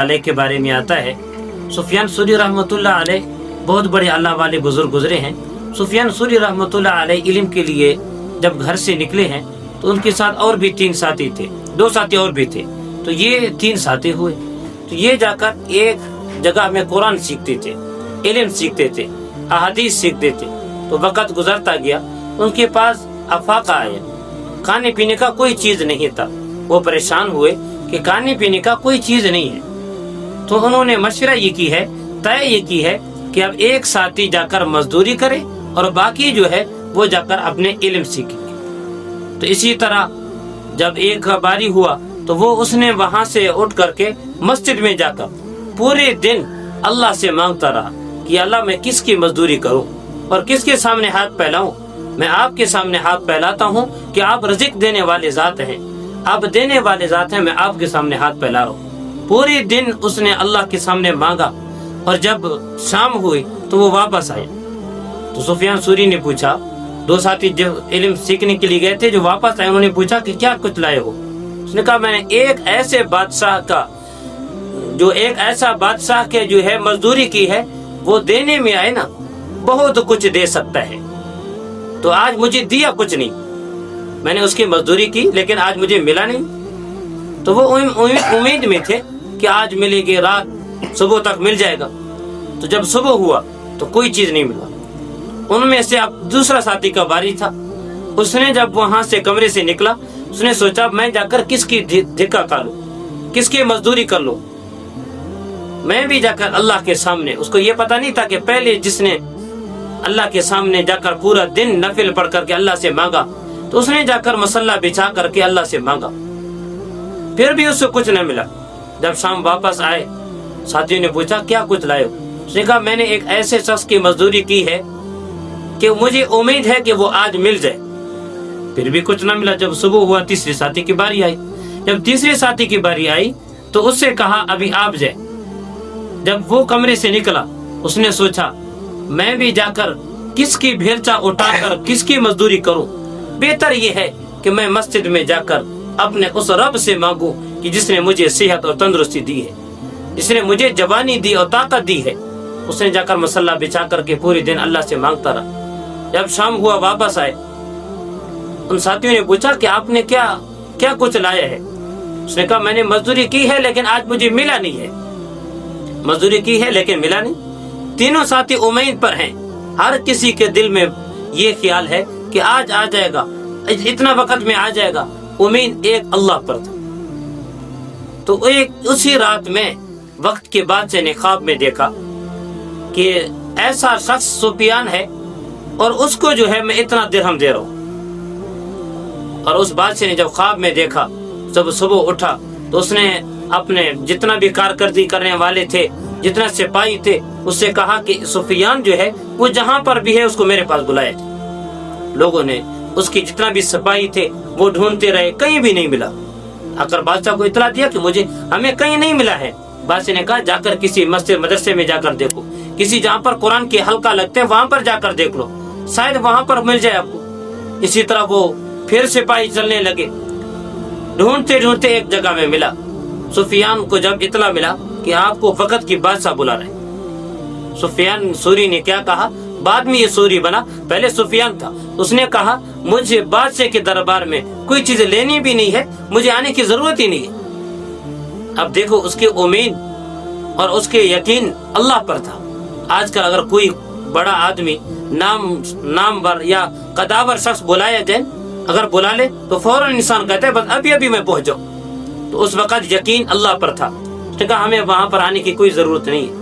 علیہ کے بارے میں آتا ہے، سفیان ثوری رحمۃ اللہ علیہ بہت بڑے اللہ والے بزرگ گزرے ہیں۔ سفیان ثوری رحمۃ اللہ علیہ علم کے لیے جب گھر سے نکلے ہیں تو ان کے ساتھ اور بھی 3 ساتھی تھے، 2 ساتھی اور بھی تھے، تو یہ 3 ساتھی ہوئے۔ تو یہ جا کر ایک جگہ میں قرآن سیکھتے تھے، علم سیکھتے تھے، احادیث سیکھتے تھے۔ تو وقت گزرتا گیا، ان کے پاس افاقہ آیا، کھانے پینے کا کوئی چیز نہیں تھا۔ وہ پریشان ہوئے کہ کھانے پینے کا کوئی چیز نہیں ہے۔ تو انہوں نے مشورہ یہ کی ہے، طے یہ کی ہے کہ اب ایک ساتھی جا کر مزدوری کرے اور باقی جو ہے وہ جا کر اپنے علم سیکھیں گے۔ تو اسی طرح جب ایک باری ہوا تو وہ اس نے وہاں سے اٹھ کر کے مسجد میں جا کر پورے دن اللہ سے مانگتا رہا کہ اللہ میں کس کی مزدوری کروں اور کس کے سامنے ہاتھ پھیلاؤں۔ میں آپ کے سامنے ہاتھ پھیلاتا ہوں کہ آپ رزق دینے والے ذات ہیں، آپ دینے والے ذات ہیں، میں آپ کے سامنے ہاتھ پھیلا رہا ہوں۔ پورے دن اس نے اللہ کے سامنے مانگا، اور جب شام ہوئی تو وہ واپس آئے۔ تو سفیان ثوری نے پوچھا، 2 ساتھی جو علم سیکھنے کے لیے گئے تھے جو واپس آئے، انہوں نے پوچھا کہ کیا کچھ لائے ہو؟ اس نے کہا میں نے ایک ایسے بادشاہ کا جو ایک ایسا بادشاہ کے جو ہے مزدوری کی ہے، وہ دینے میں آئے نا بہت کچھ دے سکتا ہے، تو آج مجھے دیا کچھ نہیں۔ میں نے اس کی مزدوری کی لیکن آج مجھے ملا نہیں۔ تو وہ امید میں تھے کہ آج ملے گی، رات صبح تک مل جائے گا۔ تو جب صبح ہوا تو کوئی چیز نہیں ملا۔ ان میں سے اب دوسرا ساتھی کا باری تھا۔ اس نے جب وہاں سے کمرے سے نکلا، اس نے سوچا میں جا کر کس کی دھکا کھا لوں، کس کی مزدوری کر لوں۔ میں بھی جا کر اللہ کے سامنے، اس کو یہ پتا نہیں تھا کہ پہلے جس نے اللہ کے سامنے جا کر پورا دن نفل پڑھ کر کے اللہ سے مانگا، تو اس نے جا کر مصلی بچھا کر کے اللہ سے مانگا، پھر بھی اس سے کچھ نہ ملا۔ جب شام واپس آئے، ساتھیوں نے پوچھا کیا کچھ لائے ہو؟ اس نے کہا میں نے ایک ایسے شخص کی مزدوری کی ہے کہ مجھے امید ہے کہ وہ آج مل جائے، پھر بھی کچھ نہ ملا۔ جب صبح ہوا تیسرے ساتھی کی باری آئی۔ جب تیسرے ساتھی کی باری آئی تو اس سے کہا ابھی آپ جائے۔ جب وہ کمرے سے نکلا، اس نے سوچا میں بھی جا کر کس کی بھیرچا اٹھا کر کس کی مزدوری کروں، بہتر یہ ہے کہ میں مسجد میں جا کر اپنے اس رب سے مانگوں کہ جس نے مجھے صحت اور تندرستی دی ہے، جس نے مجھے جوانی دی اور طاقت دی ہے۔ اس نے جا کر مصلی بچھا کر کے پورے دن اللہ سے مانگتا رہا۔ جب شام ہوا واپس آئے، ان ساتھیوں نے پوچھا کہ آپ نے کیا کچھ لایا ہے؟ اس نے کہا میں نے مزدوری کی ہے لیکن آج مجھے ملا نہیں ہے، مزدوری کی ہے لیکن ملا نہیں۔ تینوں ساتھی امید پر ہیں، ہر کسی کے دل میں یہ خیال ہے کہ آج آ جائے گا، اتنا وقت میں آ جائے گا۔ امید ایک اللہ پر تھا۔ تو ایک اسی رات میں وقت کے بعد سے نے خواب میں دیکھا کہ ایسا شخص سفیان ہے اور اس کو جو ہے میں اتنا درہم دے رہا ہوں۔ اور اس بادشاہ نے جب خواب میں دیکھا، جب صبح اٹھا تو اس نے اپنے جتنا بھی کارکردگی کرنے والے تھے، جتنا سپاہی تھے، اس سے کہا کہ سفیان جو ہے وہ جہاں پر بھی ہے اس کو میرے پاس بلایا جائے۔ لوگوں نے اس کی جتنا بھی سپاہی تھے وہ ڈھونڈتے رہے، کہیں بھی نہیں ملا۔ اگر بادشاہ کو اطلاع دیا کہ ہمیں کہیں نہیں ملا ہے، بادشاہ نے کہا جا کر کسی مسجد مدرسے میں جا کر دیکھو، کسی جہاں پر قرآن کے حلقہ لگتے ہیں وہاں پر جا کر دیکھ لو، شاید وہاں پر مل جائے آپ کو۔ اسی طرح وہ پھر سپاہی چلنے لگے، ڈھونڈتے ڈھونڈتے ایک جگہ میں ملا۔ سفیان کو جب اطلاع ملا کہ آپ کو وقت کی بادشاہ بلا رہے ہیں، سفیان ثوری نے کیا کہا، بعد میں یہ ثوری بنا، پہلے سفیان تھا۔ اس نے کہا مجھے بادشاہ کے دربار میں کوئی چیز لینی بھی نہیں ہے، مجھے آنے کی ضرورت ہی نہیں ہے۔ اب دیکھو اس کی امید اور اس کے یقین اللہ پر تھا۔ آج کل اگر کوئی بڑا آدمی نامور یا قداور شخص بلایا جائے، اگر بلا لے تو فوراً انسان کہتا ہے بس ابھی میں پہنچ جاؤں۔ تو اس وقت یقین اللہ پر تھا، اس نے کہا ہمیں وہاں پر آنے کی کوئی ضرورت نہیں ہے۔